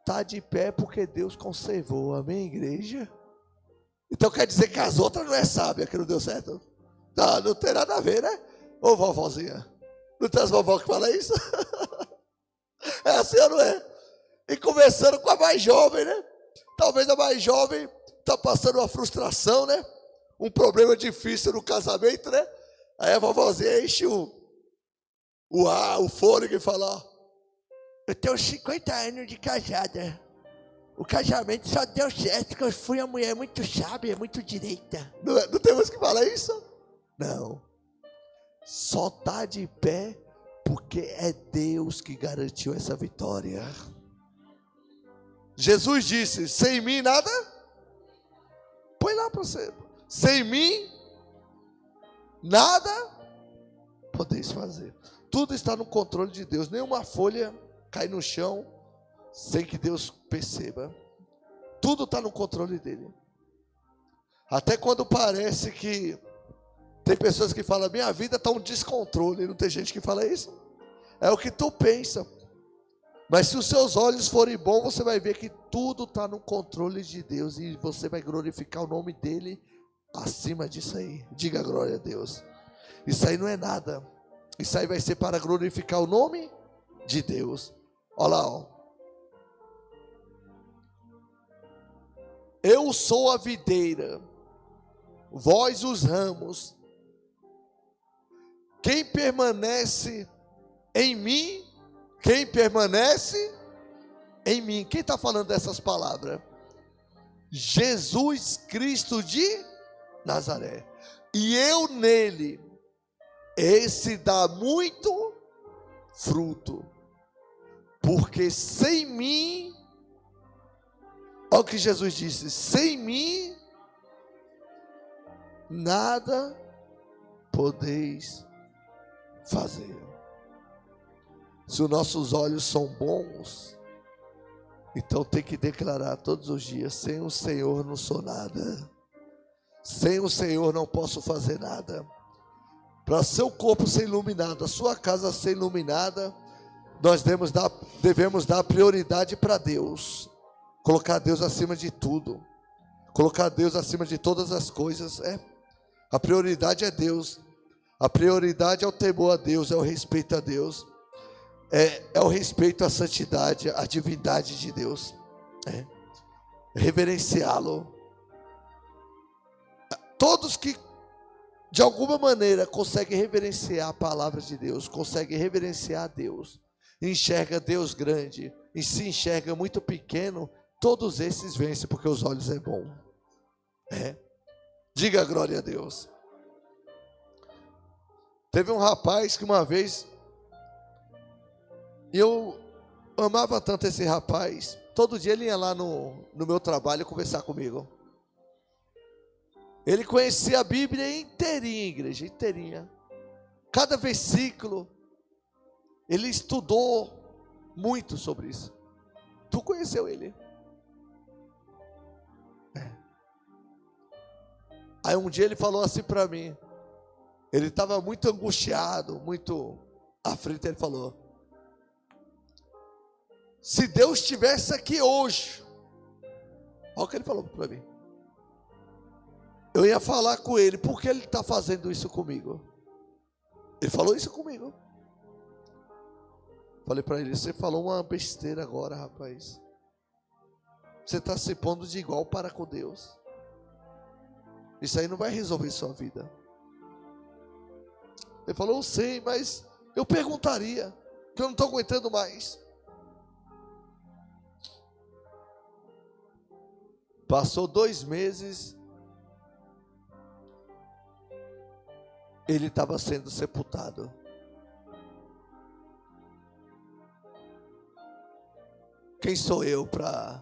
está de pé porque Deus conservou. Amém, igreja? Então quer dizer que as outras não é sábia, que não deu certo? Não, não tem nada a ver, né? Ô vovozinha, não tem as vovó que falam isso? É assim ou não é? E conversando com a mais jovem, né? Talvez a mais jovem está passando uma frustração, né? Um problema difícil no casamento, né? Aí a vovozinha enche o fôlego e fala: ó, eu tenho 50 anos de casada. O casamento só deu certo porque eu fui uma mulher muito sábia, muito direita. Não temos que falar isso? Não. Só está de pé porque é Deus que garantiu essa vitória. Jesus disse: sem mim nada. Põe lá para você. Sem mim nada podeis fazer. Tudo está no controle de Deus. Nenhuma folha cai no chão sem que Deus perceba. Tudo está no controle dele. Até quando parece que tem pessoas que falam: minha vida está um descontrole. Não tem gente que fala isso? É o que tu pensa. Mas se os seus olhos forem bons, você vai ver que tudo está no controle de Deus. E você vai glorificar o nome dele acima disso aí. Diga glória a Deus. Isso aí não é nada. Isso aí vai ser para glorificar o nome de Deus. Olha lá, ó. Eu sou a videira, vós os ramos. Quem permanece em mim, quem permanece em mim. Quem está falando dessas palavras? Jesus Cristo de Nazaré. E eu nele, esse dá muito fruto. Porque sem mim, olha o que Jesus disse: sem mim, nada podeis fazer. Se os nossos olhos são bons, então tem que declarar todos os dias: sem o Senhor não sou nada. Sem o Senhor não posso fazer nada. Para seu corpo ser iluminado, a sua casa ser iluminada, nós devemos dar prioridade para Deus. Colocar Deus acima de tudo. Colocar Deus acima de todas as coisas. A prioridade é Deus. A prioridade é o temor a Deus, é o respeito a Deus. É o respeito à santidade, à divindade de Deus. Reverenciá-lo. Todos que de alguma maneira conseguem reverenciar a palavra de Deus, conseguem reverenciar a Deus, enxerga Deus grande e se enxerga muito pequeno, todos esses vencem porque os olhos é bom. Diga glória a Deus. Teve um rapaz que uma vez, eu amava tanto esse rapaz, todo dia ele ia lá no meu trabalho conversar comigo. Ele conhecia a Bíblia inteirinha, igreja, inteirinha. Cada versículo, ele estudou muito sobre isso. Tu conheceu ele? Aí um dia ele falou assim para mim, ele estava muito angustiado, muito aflito, ele falou: se Deus estivesse aqui hoje, olha o que ele falou para mim, eu ia falar com ele, por que ele está fazendo isso comigo? Ele falou isso comigo. Falei para ele: você falou uma besteira agora, rapaz. Você está se pondo de igual para com Deus. Isso aí não vai resolver sua vida. Ele falou: eu sei, mas eu perguntaria, que eu não estou aguentando mais. Passou 2 meses, ele estava sendo sepultado. Quem sou eu para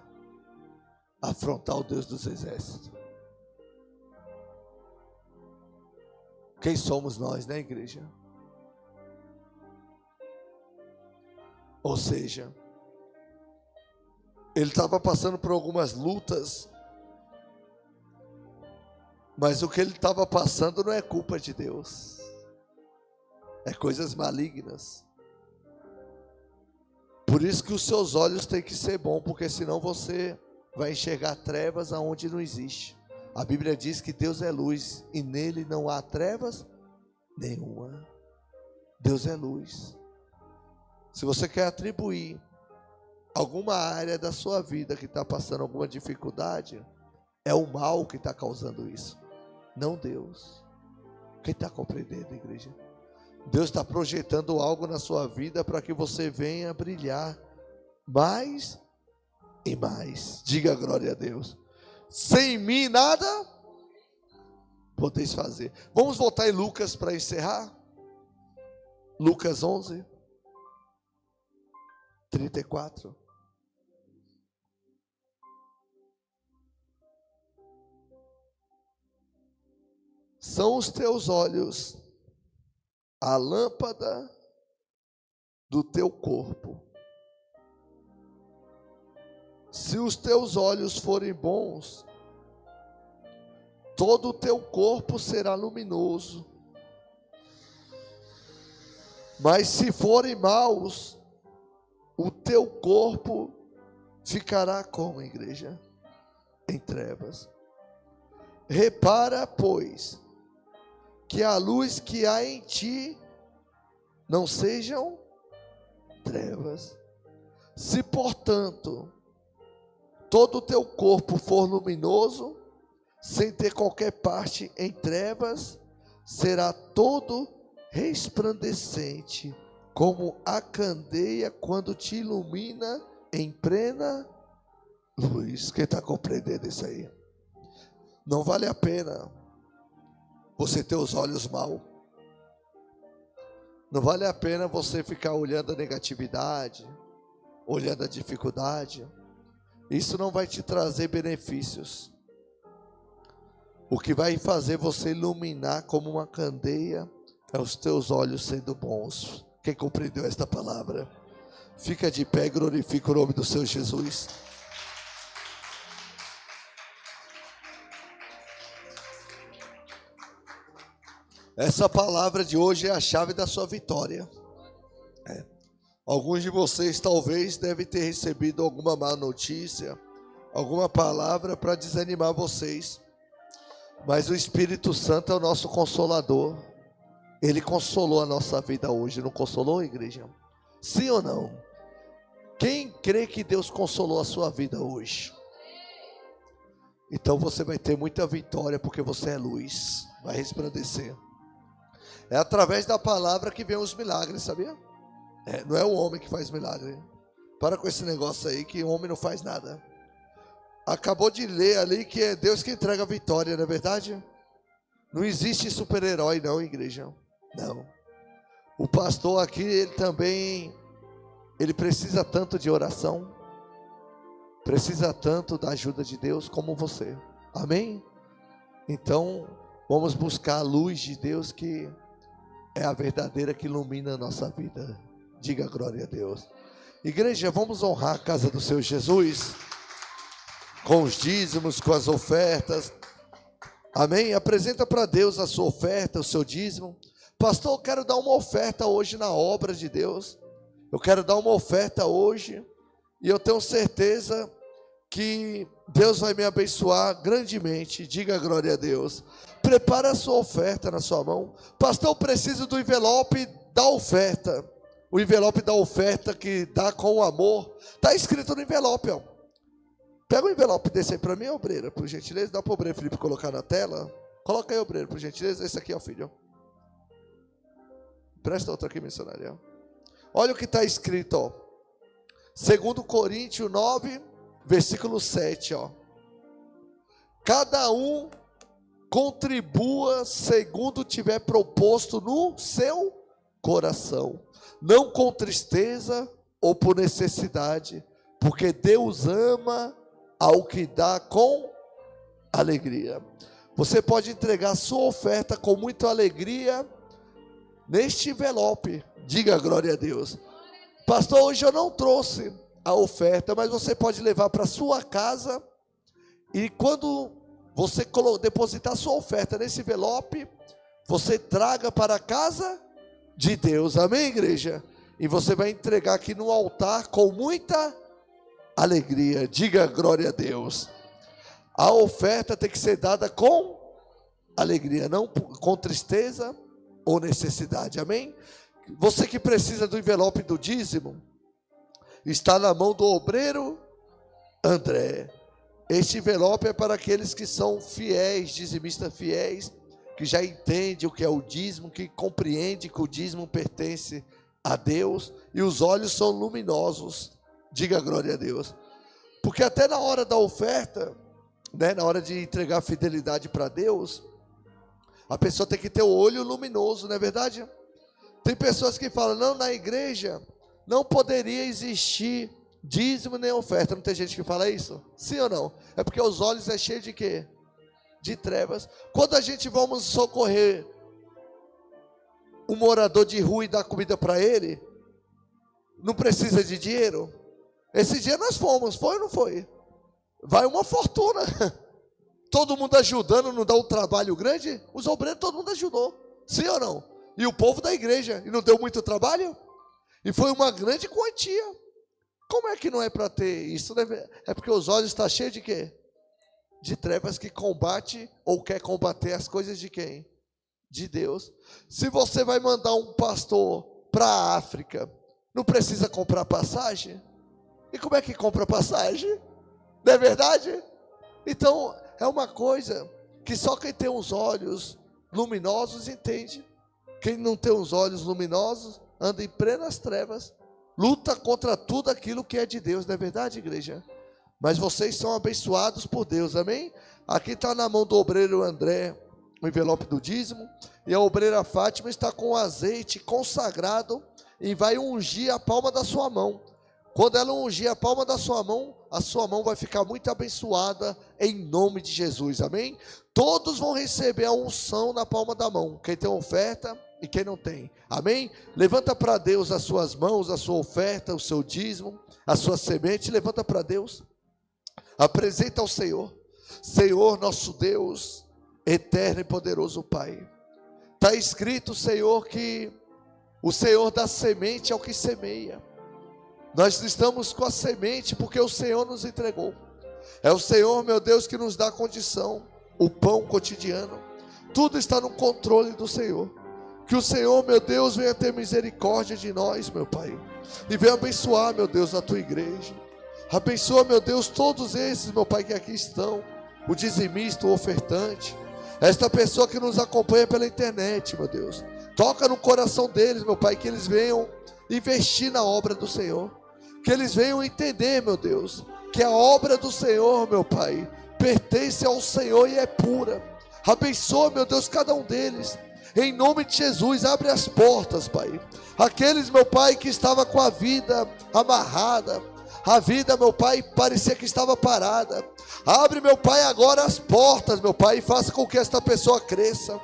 afrontar o Deus dos exércitos? Quem somos nós, né, igreja? Ou seja, ele estava passando por algumas lutas, mas o que ele estava passando não é culpa de Deus, é coisas malignas. Por isso que os seus olhos têm que ser bons, porque senão você vai enxergar trevas aonde não existe. A Bíblia diz que Deus é luz e nele não há trevas nenhuma. Deus é luz. Se você quer atribuir alguma área da sua vida que está passando alguma dificuldade, é o mal que está causando isso, não Deus. Quem está compreendendo, igreja? Deus está projetando algo na sua vida para que você venha brilhar mais e mais. Diga glória a Deus. Sem mim nada podeis fazer. Vamos voltar em Lucas para encerrar. Lucas 11, 34. São os teus olhos a lâmpada do teu corpo. Se os teus olhos forem bons, todo o teu corpo será luminoso. Mas se forem maus, o teu corpo ficará como, igreja? Em trevas. Repara, pois, que a luz que há em ti não sejam trevas. Se, portanto, todo o teu corpo for luminoso, sem ter qualquer parte em trevas, será todo resplandecente, como a candeia quando te ilumina em plena luz. Quem está compreendendo isso aí? Não vale a pena você ter os olhos mal. Não vale a pena você ficar olhando a negatividade, olhando a dificuldade. Isso não vai te trazer benefícios. O que vai fazer você iluminar como uma candeia é os teus olhos sendo bons. Quem compreendeu esta palavra? Fica de pé e glorifica o nome do Senhor Jesus. Essa palavra de hoje é a chave da sua vitória. Alguns de vocês talvez devem ter recebido alguma má notícia, alguma palavra para desanimar vocês. Mas o Espírito Santo é o nosso consolador. Ele consolou a nossa vida hoje, não consolou, igreja? Sim ou não? Quem crê que Deus consolou a sua vida hoje? Então você vai ter muita vitória, porque você é luz, vai resplandecer. É através da palavra que vem os milagres, sabia? Não é o homem que faz milagre. Para com esse negócio aí que o homem não faz nada. Acabou de ler ali que é Deus que entrega a vitória, não é verdade? Não existe super-herói não, igreja. Não. O pastor aqui, ele precisa tanto de oração, precisa tanto da ajuda de Deus como você. Amém? Então, vamos buscar a luz de Deus, que é a verdadeira que ilumina a nossa vida. Diga glória a Deus. Igreja, vamos honrar a casa do Senhor Jesus com os dízimos, com as ofertas. Amém? Apresenta para Deus a sua oferta, o seu dízimo. Pastor, eu quero dar uma oferta hoje na obra de Deus. Eu quero dar uma oferta hoje, e eu tenho certeza que Deus vai me abençoar grandemente. Diga glória a Deus. Prepara a sua oferta na sua mão. Pastor, eu preciso do envelope da oferta. O envelope da oferta que dá com amor. Está escrito no envelope, ó. Pega o envelope desse aí para mim, obreira, por gentileza. Dá para o obreiro Felipe colocar na tela. Coloca aí, obreiro, por gentileza. Esse aqui, ó, filho. Presta outro aqui, missionário. Olha o que está escrito, ó. 2 Coríntios 9, versículo 7, ó. Cada um contribua segundo tiver proposto no seu coração, não com tristeza ou por necessidade, porque Deus ama ao que dá com alegria. Você pode entregar a sua oferta com muita alegria neste envelope. Diga glória a Deus. Pastor, hoje eu não trouxe a oferta, mas você pode levar para sua casa, e quando você depositar a sua oferta nesse envelope, você traga para a casa de Deus. Amém, igreja? E você vai entregar aqui no altar com muita alegria. Diga glória a Deus. A oferta tem que ser dada com alegria, não com tristeza ou necessidade. Amém? Você que precisa do envelope do dízimo, está na mão do obreiro André. Este envelope é para aqueles que são fiéis, dizimistas fiéis, que já entendem o que é o dízimo, que compreende que o dízimo pertence a Deus, e os olhos são luminosos. Diga glória a Deus. Porque até na hora da oferta, né, na hora de entregar fidelidade para Deus, a pessoa tem que ter o olho luminoso, não é verdade? Tem pessoas que falam, não, na igreja não poderia existir dízimo nem oferta. Não tem gente que fala isso? Sim ou não? É porque os olhos é cheio de quê? De trevas. Quando a gente vamos socorrer um morador de rua e dar comida para ele, não precisa de dinheiro? Esse dia nós fomos, foi ou não foi? Vai uma fortuna. Todo mundo ajudando, não dá um trabalho grande? Os obreiros, todo mundo ajudou. Sim ou não? E o povo da igreja, e não deu muito trabalho? E foi uma grande quantia. Como é que não é para ter isso? É porque os olhos estão cheios de quê? De trevas, que combate ou quer combater as coisas de quem? De Deus. Se você vai mandar um pastor para a África, não precisa comprar passagem? E como é que compra passagem? Não é verdade? Então, é uma coisa que só quem tem os olhos luminosos entende. Quem não tem os olhos luminosos anda em plenas trevas, luta contra tudo aquilo que é de Deus. Não é verdade, igreja? Mas vocês são abençoados por Deus, amém? Aqui está na mão do obreiro André o envelope do dízimo, e a obreira Fátima está com o azeite consagrado e vai ungir a palma da sua mão. Quando ela ungir a palma da sua mão vai ficar muito abençoada em nome de Jesus, amém? Todos vão receber a unção na palma da mão, quem tem oferta e quem não tem, amém? Levanta para Deus as suas mãos, a sua oferta, o seu dízimo, a sua semente, levanta para Deus, apresenta ao Senhor. Senhor nosso Deus, eterno e poderoso Pai, está escrito, Senhor, que o Senhor dá semente ao que semeia. Nós estamos com a semente porque o Senhor nos entregou. É o Senhor, meu Deus, que nos dá a condição, o pão cotidiano. Tudo está no controle do Senhor. Que o Senhor, meu Deus, venha ter misericórdia de nós, meu Pai, e venha abençoar, meu Deus, a tua igreja. Abençoa, meu Deus, todos esses, meu Pai, que aqui estão, o dizimista, o ofertante, esta pessoa que nos acompanha pela internet, meu Deus. Toca no coração deles, meu Pai, que eles venham investir na obra do Senhor, que eles venham entender, meu Deus, que a obra do Senhor, meu Pai, pertence ao Senhor e é pura. Abençoa, meu Deus, cada um deles, Em nome de Jesus, abre as portas, Pai. Aqueles, meu Pai, que estava com a vida amarrada, a vida, meu Pai, parecia que estava parada. Abre, meu Pai, agora as portas, meu Pai, e faça com que esta pessoa cresça.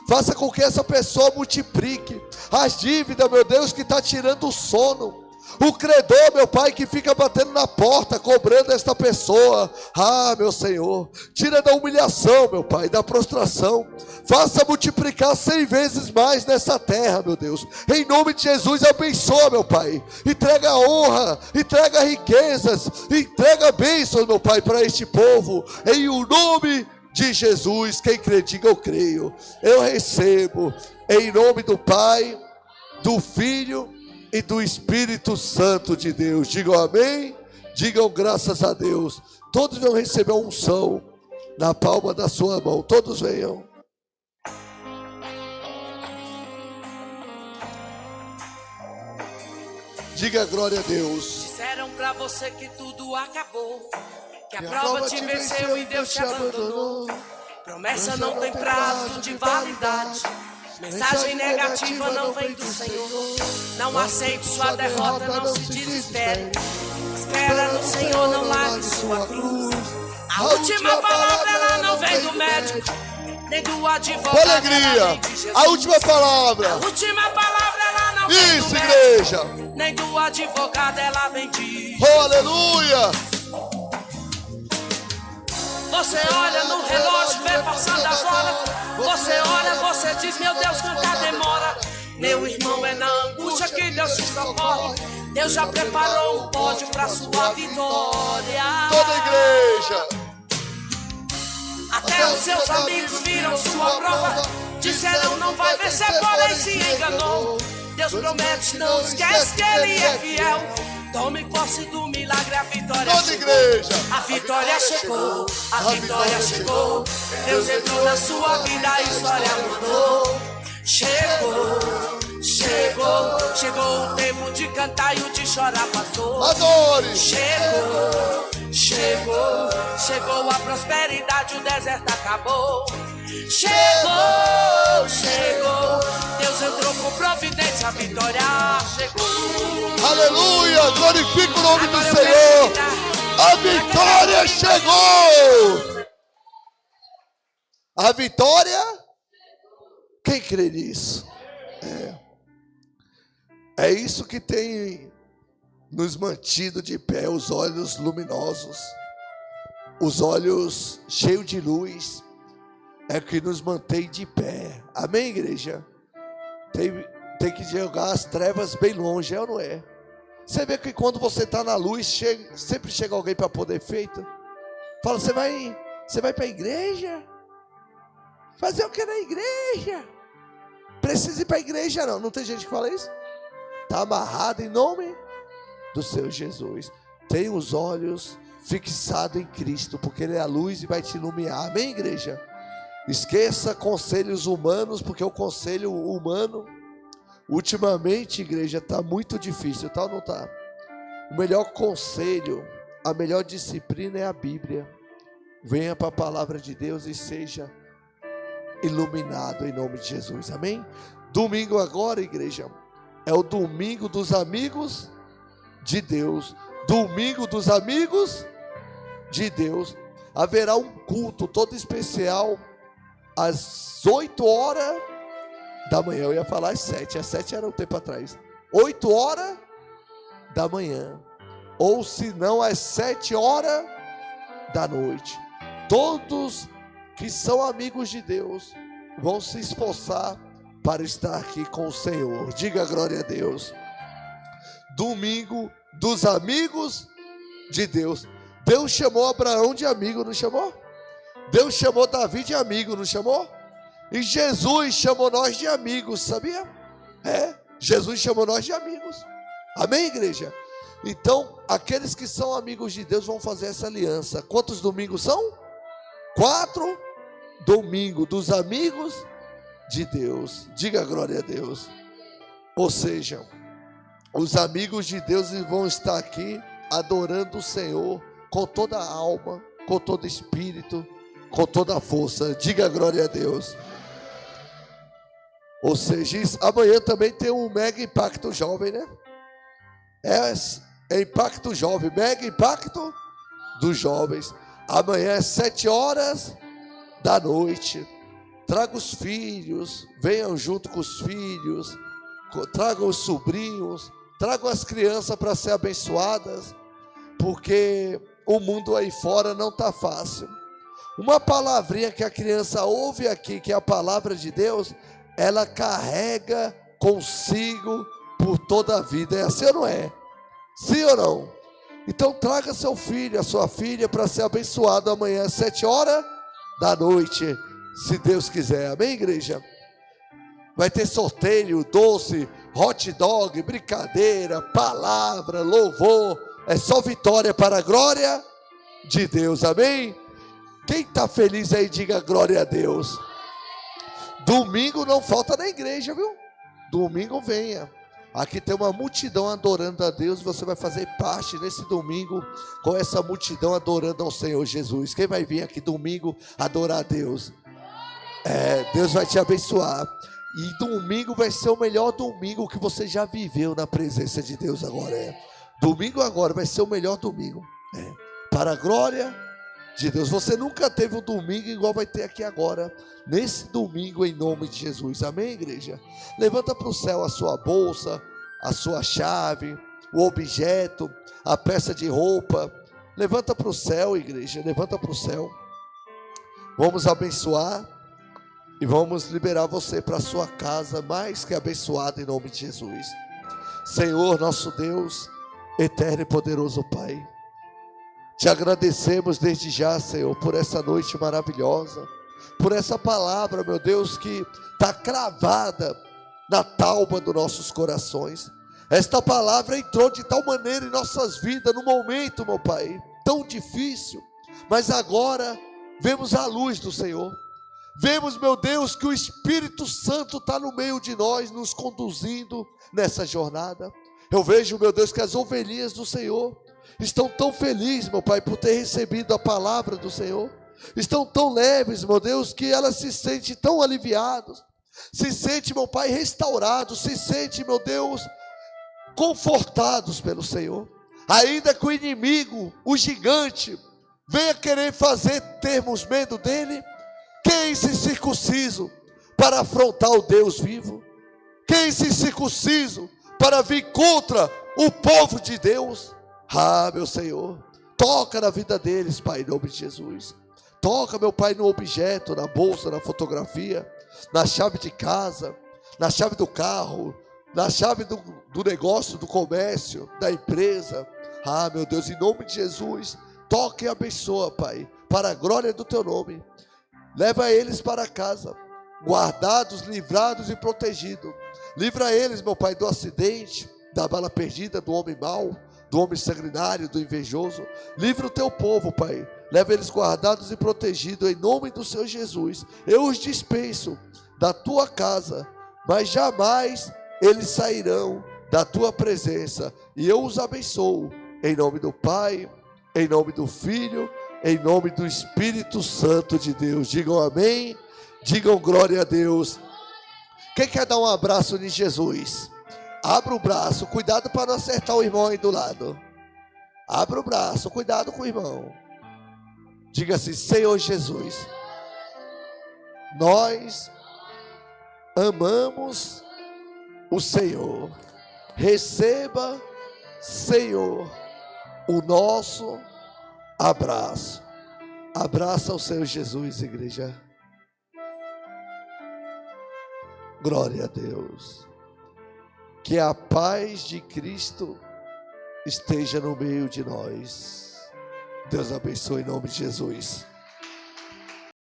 Faça com que essa pessoa multiplique as dívidas, meu Deus, que está tirando o sono. O credor, meu Pai, que fica batendo na porta, cobrando esta pessoa. Ah, meu Senhor, tira da humilhação, meu Pai, da prostração. Faça multiplicar 100 vezes mais nessa terra, meu Deus. Em nome de Jesus, abençoa, meu Pai. Entrega honra, entrega riquezas, entrega bênçãos, meu Pai, para este povo. Em o nome de Jesus, quem crê, diga eu creio. Eu recebo, em nome do Pai, do Filho e do Espírito Santo de Deus. Digam amém, digam graças a Deus. Todos vão receber a unção na palma da sua mão, todos venham. Diga glória a Deus. Disseram pra você que tudo acabou, que a prova te venceu e Deus te abandonou. Promessa não tem prazo de validade, mensagem negativa não vem do Senhor. Não aceite sua derrota, não se desespere. Espera no Senhor, não largue sua cruz. A última palavra ela não vem do médico, nem do advogado. Alegria, a última palavra. A última palavra ela não vem Isso, do igreja. médico, nem do advogado, ela vem de Oh, aleluia. Você olha no relógio, vê passando as horas. Você olha, você diz, meu Deus, quanta demora. Meu irmão, é na angústia que Deus te socorre. Deus já preparou um pódio para sua vitória. Toda a igreja. Até os seus amigos viram sua prova. Disseram não vai vencer, porém se enganou. Deus promete, não esquece que Ele é fiel. Tome posse do milagre, a vitória Toda chegou. igreja. A vitória chegou, a vitória chegou. Deus entrou na sua vida, a história mudou. Chegou, chegou, chegou o tempo de cantar e o de chorar passou. Adore. Chegou, chegou, chegou a prosperidade, o deserto acabou. Chegou, chegou, Deus entrou com providência, a vitória chegou. Aleluia, glorifica o nome do Agora eu Senhor. quero A vitória chegou. A vitória, quem crê nisso? É isso que tem nos mantido de pé, os olhos luminosos, os olhos cheios de luz, é que nos mantém de pé. Amém, igreja? Tem que jogar as trevas bem longe, é ou não é? Você vê que quando você está na luz, sempre chega alguém para poder feito. Fala, você vai para a igreja? Fazer o que na igreja? Precisa ir para a igreja não tem gente que fala isso? Está amarrado em nome do Senhor Jesus. Tem os olhos fixados em Cristo, porque Ele é a luz e vai te iluminar. Amém, igreja? Esqueça conselhos humanos, porque o conselho humano, ultimamente, igreja, está muito difícil, tá ou não está? O melhor conselho, a melhor disciplina é a Bíblia. Venha para a palavra de Deus e seja iluminado em nome de Jesus, amém? Domingo agora, igreja, é o domingo dos amigos de Deus. Domingo dos amigos de Deus. Haverá um culto todo especial às 8 horas da manhã. Eu ia falar às 7, às 7 era um tempo atrás. 8 horas da manhã, ou se não às 7 horas da noite. Todos que são amigos de Deus vão se esforçar para estar aqui com o Senhor. Diga glória a Deus. Domingo dos amigos de Deus. Deus chamou Abraão de amigo, não chamou? Deus chamou Davi de amigo, não chamou? E Jesus chamou nós de amigos, sabia? Jesus chamou nós de amigos. Amém, igreja? Então, aqueles que são amigos de Deus vão fazer essa aliança. Quantos domingos são? 4 domingos dos amigos de Deus. Diga glória a Deus. Ou seja, os amigos de Deus vão estar aqui adorando o Senhor com toda a alma, com todo espírito, com toda a força. Diga glória a Deus. Ou seja, amanhã também tem um mega impacto jovem, né? É impacto jovem, mega impacto dos jovens. Amanhã é 7h da noite. Traga os filhos, venham junto com os filhos, tragam os sobrinhos, tragam as crianças para ser abençoadas, porque o mundo aí fora não está fácil. Uma palavrinha que a criança ouve aqui, que é a palavra de Deus, ela carrega consigo por toda a vida. É assim ou não é? Sim ou não? Então traga seu filho, a sua filha, para ser abençoado amanhã às 7h da noite, se Deus quiser. Amém, igreja? Vai ter sorteio, doce, hot dog, brincadeira, palavra, louvor. É só vitória para a glória de Deus. Amém? Quem está feliz aí, diga glória a Deus. Domingo não falta na igreja, viu? Domingo venha. Aqui tem uma multidão adorando a Deus. Você vai fazer parte nesse domingo com essa multidão adorando ao Senhor Jesus. Quem vai vir aqui domingo adorar a Deus? Deus vai te abençoar. E domingo vai ser o melhor domingo que você já viveu na presença de Deus agora. Domingo agora vai ser o melhor domingo. Para a glória de Deus. Você nunca teve um domingo igual vai ter aqui agora, nesse domingo, em nome de Jesus. Amém, igreja? Levanta para o céu a sua bolsa, a sua chave, o objeto, a peça de roupa. Levanta para o céu, igreja, levanta para o céu. Vamos abençoar e vamos liberar você para a sua casa, mais que abençoado, em nome de Jesus. Senhor, nosso Deus, eterno e poderoso Pai, te agradecemos desde já, Senhor, por essa noite maravilhosa, por essa palavra, meu Deus, que está cravada na tálma dos nossos corações. Esta palavra entrou de tal maneira em nossas vidas, no momento, meu Pai, tão difícil, mas agora vemos a luz do Senhor. Vemos, meu Deus, que o Espírito Santo está no meio de nós, nos conduzindo nessa jornada. Eu vejo, meu Deus, que as ovelhinhas do Senhor estão tão felizes, meu Pai, por ter recebido a palavra do Senhor. Estão tão leves, meu Deus, que elas se sentem tão aliviadas. Se sentem, meu Pai, restaurados. Se sentem, meu Deus, confortados pelo Senhor. Ainda que o inimigo, o gigante, venha querer termos medo dele, quem se circunciso para afrontar o Deus vivo? Quem se circunciso para vir contra o povo de Deus? Meu Senhor, toca na vida deles, Pai, em nome de Jesus. Toca, meu Pai, no objeto, na bolsa, na fotografia, na chave de casa, na chave do carro, na chave do negócio, do comércio, da empresa. Meu Deus, em nome de Jesus, toca e abençoa, Pai, para a glória do Teu nome. Leva eles para casa, guardados, livrados e protegidos. Livra eles, meu Pai, do acidente, da bala perdida, do homem mau, do homem sanguinário, do invejoso. Livra o Teu povo, Pai. Leva eles guardados e protegidos em nome do Senhor Jesus. Eu os dispenso da Tua casa, mas jamais eles sairão da Tua presença. E eu os abençoo em nome do Pai, em nome do Filho, em nome do Espírito Santo de Deus. Digam amém, digam glória a Deus. Quem quer dar um abraço em Jesus? Abra o braço, cuidado para não acertar o irmão aí do lado. Abra o braço, cuidado com o irmão. Diga assim: Senhor Jesus, nós amamos o Senhor. Receba, Senhor, o nosso abraço. Abraça o Senhor Jesus, igreja. Glória a Deus. Que a paz de Cristo esteja no meio de nós. Deus abençoe em nome de Jesus.